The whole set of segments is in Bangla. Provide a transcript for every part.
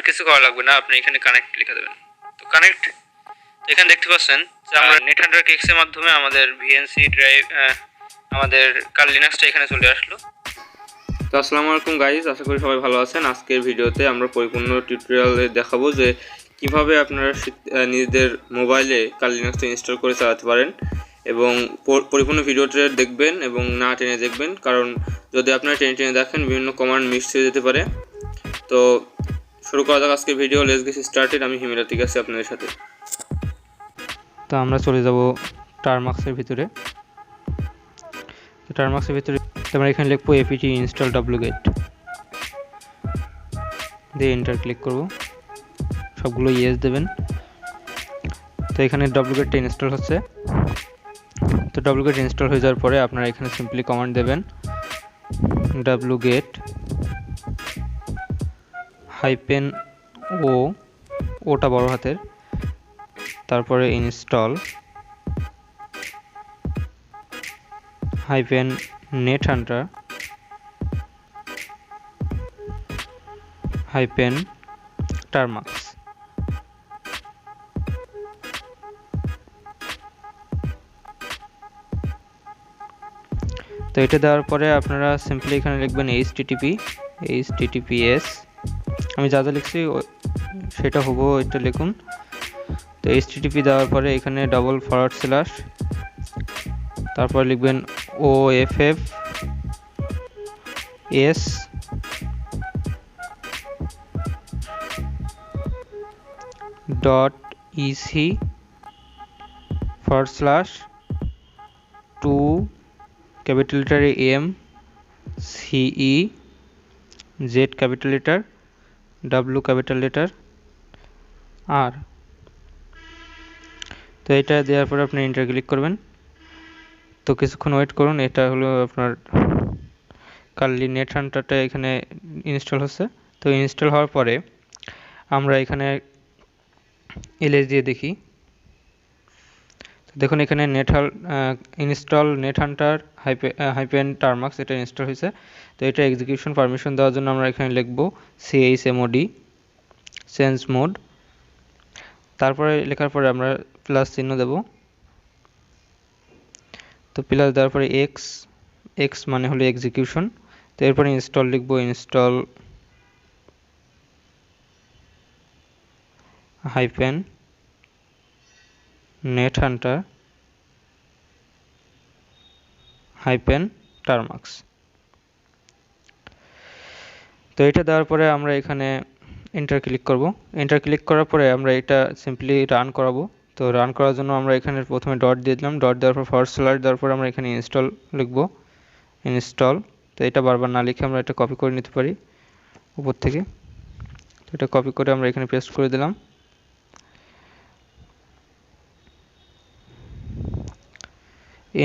কিছু করা লাগবে না, আপনি এখানে কানেক্ট লিখে দেবেন। তো কানেক্ট, এখানে দেখতে পাচ্ছেন যে আমরা নেটহান্টার কিক্সের মাধ্যমে আমাদের ভিএনসি ড্রাইভ আমাদের কাল লিনাক্সটা এখানে চলে আসলো। তো আসসালামু আলাইকুম গাইজ, আশা করি সবাই ভালো আছেন। আজকের ভিডিওতে আমরা পরিপূর্ণ টিউটোরিয়ালে দেখাবো যে কিভাবে আপনারা নিজেদের মোবাইলে কাল লিনাক্সটা ইনস্টল করে চালাতে পারেন, এবং পরিপূর্ণ ভিডিওটা দেখবেন এবং না টেনে দেখবেন, কারণ যদি আপনারা টেনে টেনে দেখেন বিভিন্ন কমান্ড মিস হয়ে যেতে পারে। তো শুরু করা যাক আজকের ভিডিও। Let's get started. আমি হিমেলা, ঠিক আছে আপনাদের সাথে। তো আমরা চলে যাব টারমাক্সের ভিতরে। তো টারমাক্সের ভিতরে আমরা এখানে লিখবো apt install wget, দিয়ে এন্টার ক্লিক করব। সবগুলো ইয়েস দেবেন। তো এখানে wget ইনস্টল হচ্ছে। তো wget ইনস্টল হয়ে যাওয়ার পরে আপনারা এখানে সিম্পলি কমান্ড দেবেন wget -o, ওটা বড় হাতের, তারপরে install -nethunter-termux। তো এটা দেওয়ার পরে আপনারা সিম্পলি এখানে লিখবেন https, আমি যা যা লিখছি সেটা হবো এটা লিখুন। তো http দেওয়ার পরে এখানে // তারপর লিখবেন offs .ec/2 capital letter M CE Z capital letter W capital letter R। তো এটা দেওয়ার পরে আপনি এন্টার ক্লিক করবেন। তো কিছুক্ষণ ওয়েট করুন। এটা হলো আপনার কালি নেটহান্টারটা এখানে ইনস্টল হচ্ছে। তো ইনস্টল হওয়ার পরে আমরা এখানে এলএস দিয়ে দেখি। দেখুন এখানে ইনস্টল নেটহান্টার -termux এটা ইনস্টল হয়েছে। তো এটা এক্সিকিউশন পারমিশন দেওয়ার জন্য আমরা এখানে লিখব chmod চেঞ্জ মোড। তারপরে লেখার পরে আমরা প্লাস চিহ্ন দেব। তো প্লাস দেওয়ার পরে x মানে হলো এক্সিকিউশন। তো এরপরে ইনস্টল লিখব install -nethunter-termux। তো এটা দেওয়ার পরে আমরা এখানে এন্টার ক্লিক করব। এন্টার ক্লিক করার পরে আমরা এটা সিম্পলি রান করাবো। তো রান করার জন্য আমরা এখানে প্রথমে ডট দিয়ে দিলাম। ডট দেওয়ার পর / দেওয়ার পর আমরা এখানে ইনস্টল লিখব, ইনস্টল। তো এটা বারবার না লিখে আমরা এটা কপি করে নিতে পারি উপর থেকে। তো এটা কপি করে আমরা এখানে পেস্ট করে দিলাম।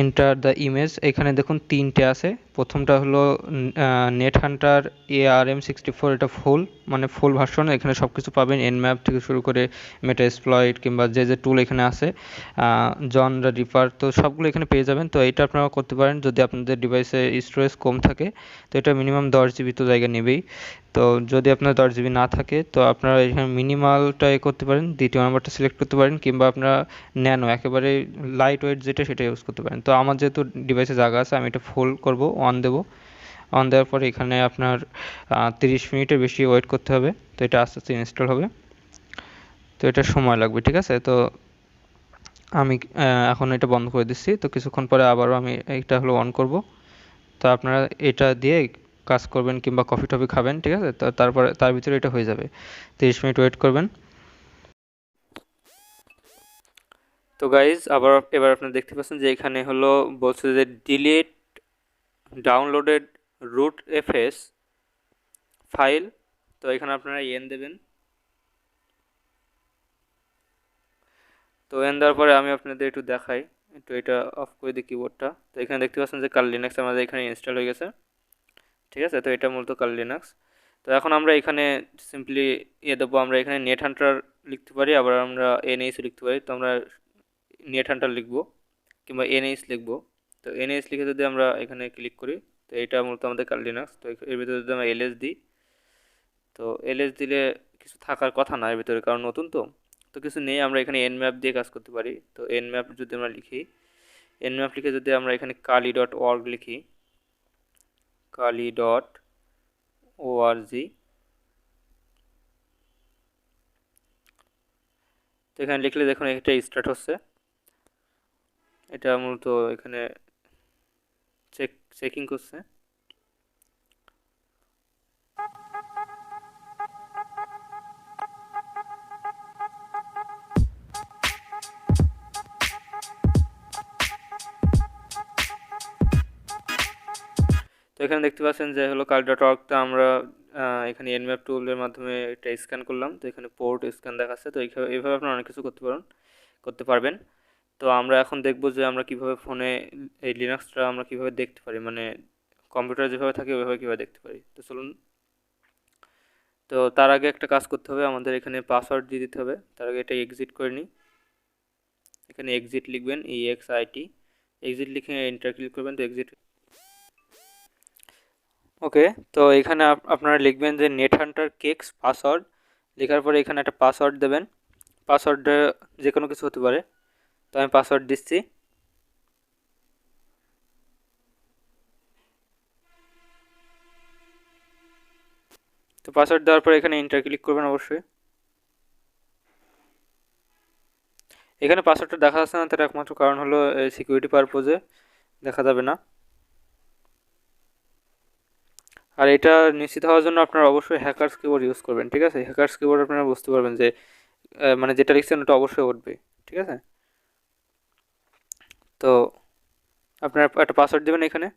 এন্টার দ্য ইমেজ, এখানে দেখুন তিনটে আছে। প্রথমটা হলো নেটহান্টার ARM64, এটা ফুল মানে ফুল ভার্সন। এখানে সব কিছু পাবেন, nmap থেকে শুরু করে মেটাএক্সপ্লয়েট কিংবা যে যে টুল এখানে আছে, জন রিপার, তো সবগুলো এখানে পেয়ে যাবেন। তো এটা আপনারা করতে পারেন যদি আপনাদের ডিভাইসে স্টোরেজ কম থাকে। তো এটা মিনিমাম 10 GB তো জায়গা নেবেই। তো যদি আপনার 10 GB না থাকে তো আপনারা এখানে মিনিমালটা করতে পারেন, দ্বিতীয় নাম্বারটা সিলেক্ট করতে পারেন, কিংবা আপনারা ন্যানো একেবারে লাইট ওয়েট যেটা সেটা ইউজ করতে পারেন। তো আমার যেহেতু ডিভাইসে জায়গা আছে আমি এটা ফুল করব, অন দেব। অন দেওয়ার পরে এখানে আপনার 30 মিনিটের বেশি ওয়েট করতে হবে। তো এটা আস্তে আস্তে ইনস্টল হবে। তো এটা সময় লাগবে, ঠিক আছে। তো আমি এখন এটা বন্ধ করে দিচ্ছি। তো কিছুক্ষণ পরে আবারও আমি এটা হলো অন করব। তো আপনারা এটা দিয়ে কাজ করবেন কিংবা কফি টফি খাবেন, ঠিক আছে। তো তারপরে তার ভিতরে এটা হয়ে যাবে। 30 মিনিট ওয়েট করবেন। তো গাইজ এবার আপনারা দেখতে পাচ্ছেন যে এখানে হলো বলছে যে ডিলিট ডাউনলোডেড rootfs ফাইল। তো এখানে আপনারা এন দেবেন। তো এন দেওয়ার পরে আমি আপনাদের একটু দেখাই, একটু এটা অফ করে দিই কিবোর্ডটা। তো এখানে দেখতে পাচ্ছেন যে কাল লিনাক্স আমাদের এখানে ইনস্টল হয়ে গেছে, ঠিক আছে। তো এটা মূলত কাল লিনাক্স। তো এখন আমরা এখানে সিম্পলি দেবো, আমরা এখানে নেটহান্টার লিখতে পারি, আবার আমরা এনএইচ লিখতে পারি। তো আমরা নেটহান্টার লিখবো কিংবা এনএইচ লিখবো। তো এনএইচ লিখে যদি আমরা এখানে ক্লিক করি, তো এটা মূলত আমাদের কাল লিনাক্স। তো এর ভিতরে যদি আমরা এলএস দিই, তো এলএস দিলে কিছু থাকার কথা না এর ভিতরে, কারণ নতুন তো তো কিছু নেই। আমরা এখানে এন ম্যাপ দিয়ে কাজ করতে পারি। তো এন ম্যাপ যদি আমরা লিখি, এন ম্যাপ লিখে যদি আমরা এখানে kali.org লিখি, kali.org, তো এখানে লিখলে দেখুন এটা স্টার্ট হচ্ছে। এটা মূলত এখানে চেকিং করছে। তো এখানে দেখতে পাচ্ছেন যে হলো kali.org-টা আমরা এখানে nmap টুলের মাধ্যমে এটা স্ক্যান করলাম। তো এখানে পোর্ট স্ক্যান দেখাচ্ছে। তো এইভাবে আপনারা অনেক কিছু করতে পারবেন। তো আমরা এখন দেখব যে আমরা কিভাবে ফোনে এই লিনাক্সটা আমরা কিভাবে দেখতে পারি, মানে কম্পিউটারে যেভাবে থাকে ওইভাবে কীভাবে দেখতে পারি। তো চলুন। তো তার আগে একটা কাজ করতে হবে, আমাদের এখানে পাসওয়ার্ড দিয়ে দিতে হবে। তার আগে এটা এক্সিট করে নিই। এখানে এক্সিট লিখবেন, EXIT, এক্সিট লিখে এন্টার ক্লিক করবেন। তো এক্সিট, ওকে। তো এখানে আপনারা লিখবেন যে নেটহান্টার কেক্স পাসওয়ার্ড। লেখার পরে এখানে একটা পাসওয়ার্ড দেবেন। পাসওয়ার্ডটা যে কোনো কিছু হতে পারে। তো আমি পাসওয়ার্ড দিচ্ছি। তো পাসওয়ার্ড দেওয়ার পরে এখানে এন্টার ক্লিক করবেন অবশ্যই। এখানে পাসওয়ার্ডটা দেখা যাচ্ছে না, তার একমাত্র কারণ হলো সিকিউরিটি পারপোজে দেখা যাবে না। আর এটা নিশ্চিত হওয়ার জন্য আপনারা অবশ্যই হ্যাকার্স কিবোর্ড ইউজ করবেন, ঠিক আছে? হ্যাকার্স কিবোর্ড আপনারা বুঝতে পারবেন যে মানে যেটা লিখছেন ওটা অবশ্যই উঠবে, ঠিক আছে? তো আপনারা একটা পাসওয়ার্ড দেবেন এখানে।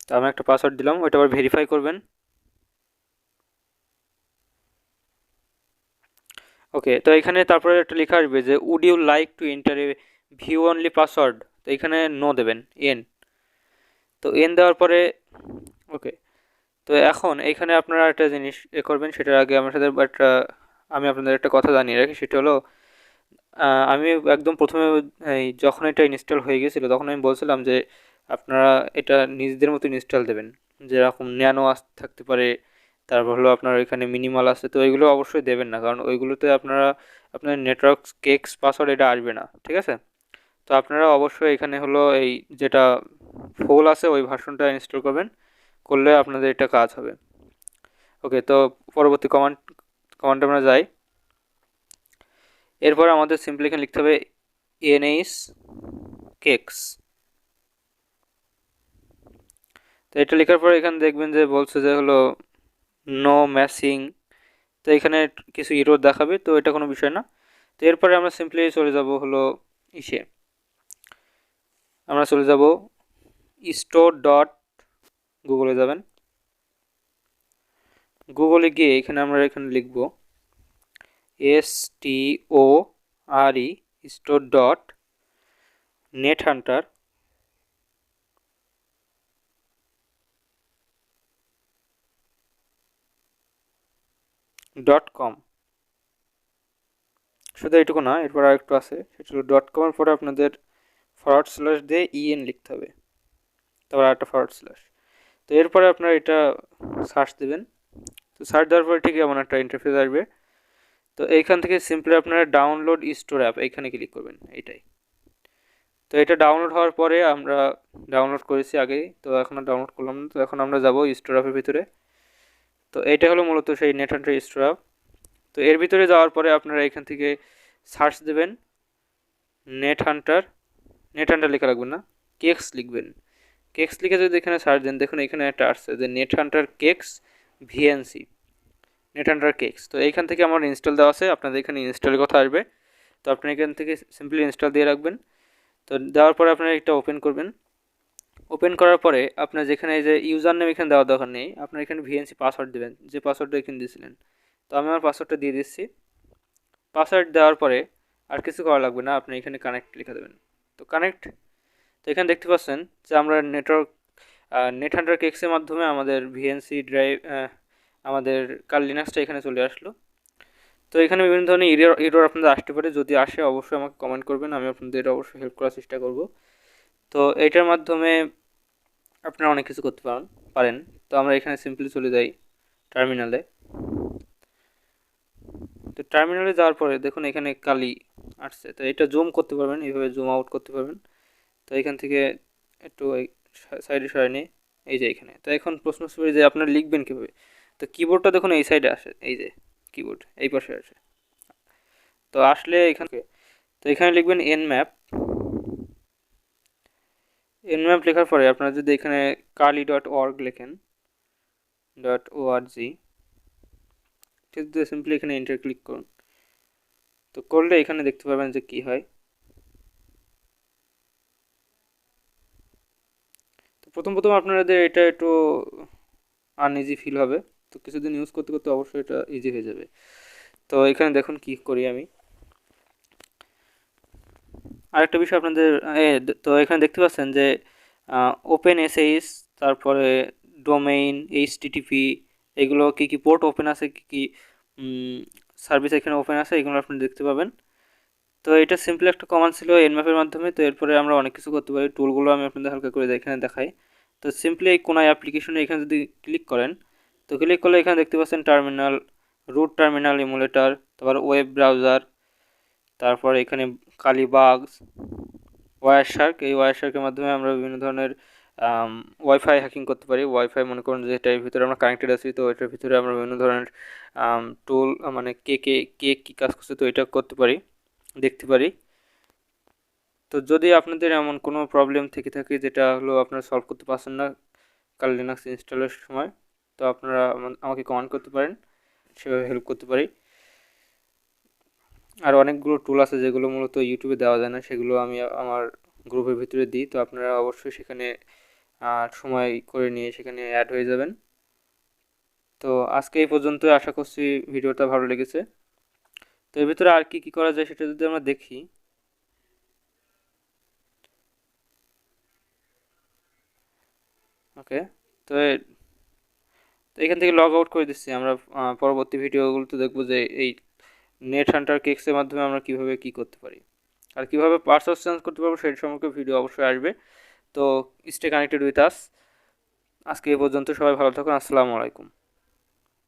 তো আমি একটা পাসওয়ার্ড দিলাম, ওইটা আবার ভেরিফাই করবেন। ওকে। তো এখানে তারপরে একটা লেখা আসবে যে would you like to enter a view only password. তো এখানে নো দেবেন, এন। তো এন দেওয়ার পরে ওকে। তো এখন এইখানে আপনারা একটা জিনিস করবেন, সেটার আগে আমার সাথে আমি আপনাদের একটা কথা জানিয়ে রাখি। সেটা হলো আমি একদম প্রথমে যখন এটা ইনস্টল হয়ে গেছিলো তখন আমি বলছিলাম যে আপনারা এটা নিজেদের মতো ইনস্টল দেবেন, যেরকম ন্যানো থাকতে পারে, তারপর হলো আপনার এখানে মিনিমাল আছে। তো ওইগুলো অবশ্যই দেবেন না, কারণ ওইগুলোতে আপনার নেটওয়ার্ক কেক্স পাসওয়ার্ড এটা আসবে না, ঠিক আছে? তো আপনারা অবশ্যই এখানে হলো এই যেটা ফুল আছে ওই ভার্সনটা ইনস্টল করলে আপনাদের এটা কাজ হবে। ওকে। তো পরবর্তী কমান্ডে আমরা যাই। এরপর আমাদের সিম্পলি এখানে লিখতে হবে NS কেক্স। তো এটা লেখার পর এখানে দেখবেন যে বলছে যে হলো নো ম্যাচিং। তো এখানে কিছু ইরর দেখাবে, তো এটা কোনো বিষয় না। তো এরপরে আমরা সিম্পলি চলে যাব হলো আমরা চলে যাব store.গুগলে যাবেন। গুগলে গিয়ে আমরা এখানে লিখব STORE store.nethunter.com। শুধু এইটুকু না, এরপর আরেকটু আছে, সেটা হলো .com এর পরে আপনাদের / দিয়ে EN লিখতে হবে, তারপর আরেকটা /। তো এরপরে আপনারা এটা সার্চ দেবেন। তো সার্চ দেওয়ার পরে ঠিক এমন একটা ইন্টারফেস আসবে। তো এইখান থেকে সিম্পলি আপনারা ডাউনলোড স্টোর অ্যাপ এইখানে ক্লিক করবেন, এইটাই। তো এটা ডাউনলোড হওয়ার পরে আমরা ডাউনলোড করেছি আগেই, তো এখন ডাউনলোড করলাম না। তো এখন আমরা যাব স্টোর অ্যাপের ভিতরে। তো এইটা হলো মূলত সেই নেটহান্টার স্টোর অ্যাপ। তো এর ভিতরে যাওয়ার পরে আপনারা এখান থেকে সার্চ দেবেন নেটহান্টার লেখা রাখবেন না, কেক্স লিখবেন। কেক্স লিখে যদি এখানে সার্চ দেন, দেখুন এখানে একটা আসছে যে নেটহান্টার কেক্স ভিএনসি, নেটহান্টার কেক্স। তো এইখান থেকে আমার ইনস্টল দেওয়া আছে, আপনাদের এখানে ইনস্টলের কথা আসবে। তো আপনি এখান থেকে সিম্পলি ইনস্টল দিয়ে রাখবেন। তো দেওয়ার পরে আপনারা এটা ওপেন করবেন। ওপেন করার পরে আপনার যেখানে এই যে ইউজার নেম এখানে দেওয়ার দরকার নেই, আপনার এখানে ভিএনসি পাসওয়ার্ড দেবেন, যে পাসওয়ার্ডটা এখানে দিয়েছিলেন। তো আমি আমার পাসওয়ার্ডটা দিয়ে দিচ্ছি। পাসওয়ার্ড দেওয়ার পরে আর কিছু করা লাগবে না, আপনি এখানে কানেক্ট লিখে দেবেন। তো কানেক্ট। তো এখানে দেখতে পাচ্ছেন যে আমরা নেটহান্টার কেক্সের মাধ্যমে আমাদের ভিএনসি ড্রাইভ আমাদের কাল লিনাক্সটা এখানে চলে আসলো। তো এখানে বিভিন্ন ধরনের এরর আপনাদের আসতে পারে, যদি আসে অবশ্যই আমাকে কমেন্ট করবেন, আমি আপনাদের অবশ্যই হেল্প করার চেষ্টা করব। তো এইটার মাধ্যমে আপনারা অনেক কিছু করতে পারেন। তো আমরা এখানে সিম্পলি চলে যাই টার্মিনালে। তো টার্মিনালে যাওয়ার পরে দেখুন এখানে কালি আসছে, তো এটা জুম করতে পারবেন, এইভাবে জুম আউট করতে পারবেন। তো এখান থেকে একটু সাইডে সরাই নিয়ে এই যে এখানে। তো এখন প্রশ্ন হচ্ছে যে আপনারা লিখবেন কীভাবে। তো কিবোর্ডটা দেখুন এই সাইডে আসে, এই যে কিবোর্ড এই পাশে আসে। তো আসলে এখানে, তো এখানে লিখবেন nmap। nmap লেখার পরে আপনারা যদি এখানে kali.org লেখেন, .org, ঠিক আছে, সিম্পলি এখানে এন্টার ক্লিক করুন। তো করলে এখানে দেখতে পাবেন যে কি হয়। তো প্রথম আপনাদের এটা একটু আনইজি ফিল হবে, তো কিছুদিন ইউজ করতে করতে অবশ্যই এটা ইজি হয়ে যাবে। তো এখানে দেখুন কি করি আমি। আরেকটা বিষয় আপনাদের তো এখানে দেখতে পাচ্ছেন যে ওপেন এসএইচ, তারপরে ডোমেইন, এইচটিটিপি, এগুলো কি কি পোর্ট ওপেন আছে, কি কি সার্ভিস এখানে ওপেন আছে, এগুলো আপনি দেখতে পাবেন। তো এটা সিম্পলি একটা কমান্ড ছিল nmap-এর মাধ্যমে। তো এরপরে আমরা অনেক কিছু করতে পারি, টুলগুলো আমি আপনাদের হালকা করে এখানে দেখাই। তো সিম্পলি এই কোনায় অ্যাপ্লিকেশনে এখানে যদি ক্লিক করেন, তো ক্লিক করলে এখানে দেখতে পাচ্ছেন টার্মিনাল, রুট টার্মিনাল ইমুলেটর, তারপর ওয়েব ব্রাউজার, তারপর এখানে কালীবাগস, ওয়ার শার্ক। এই ওয়ার শার্কের মাধ্যমে আমরা বিভিন্ন ধরনের ওয়াইফাই হ্যাকিং করতে পারি। ওয়াইফাই মনে করুন যে এটার ভিতরে আমরা কানেক্টেড আছি, তো এটার ভিতরে আমরা বিভিন্ন ধরনের টুল, মানে কে কে কে কী কাজ করছে, তো এটা করতে পারি, দেখতে পারি। তো যদি আপনাদের এমন কোনো প্রবলেম থেকে থাকে যেটা হলো আপনারা সলভ করতে পারছেন না কাল লিনাক্স ইনস্টলের সময়, তো আপনারা আমাকে কমেন্ট করতে পারেন, সেভাবে হেল্প করতে পারি। আর অনেকগুলো টুল আছে যেগুলো মূলত ইউটিউবে দেওয়া যায় না, সেগুলো আমি আমার গ্রুপের ভিতরে দিই। তো আপনারা অবশ্যই সেখানে সময় করে নিয়ে সেখানে অ্যাড হয়ে যাবেন। তো আজকে এই পর্যন্তই, আশা করছি ভিডিওটা ভালো লেগেছে। তো এর ভিতরে আর কি কি করা যায় সেটা যদি আমরা দেখি। ওকে, তো তো এখান থেকে লগ আউট করে দিচ্ছি আমরা। পরবর্তী ভিডিওগুলোতে দেখবো যে এই নেট হান্টার কেক্সের মাধ্যমে আমরা কিভাবে কি করতে পারি আর কিভাবে পাসওয়ার্ড চেঞ্জ করতে পারবো সেই সম্পর্কে ভিডিও অবশ্যই আসবে। তো স্টে কানেক্টেড উইথ আস। আজকে এই পর্যন্ত, সবাই ভালো থাকুন, আসসালামু আলাইকুম।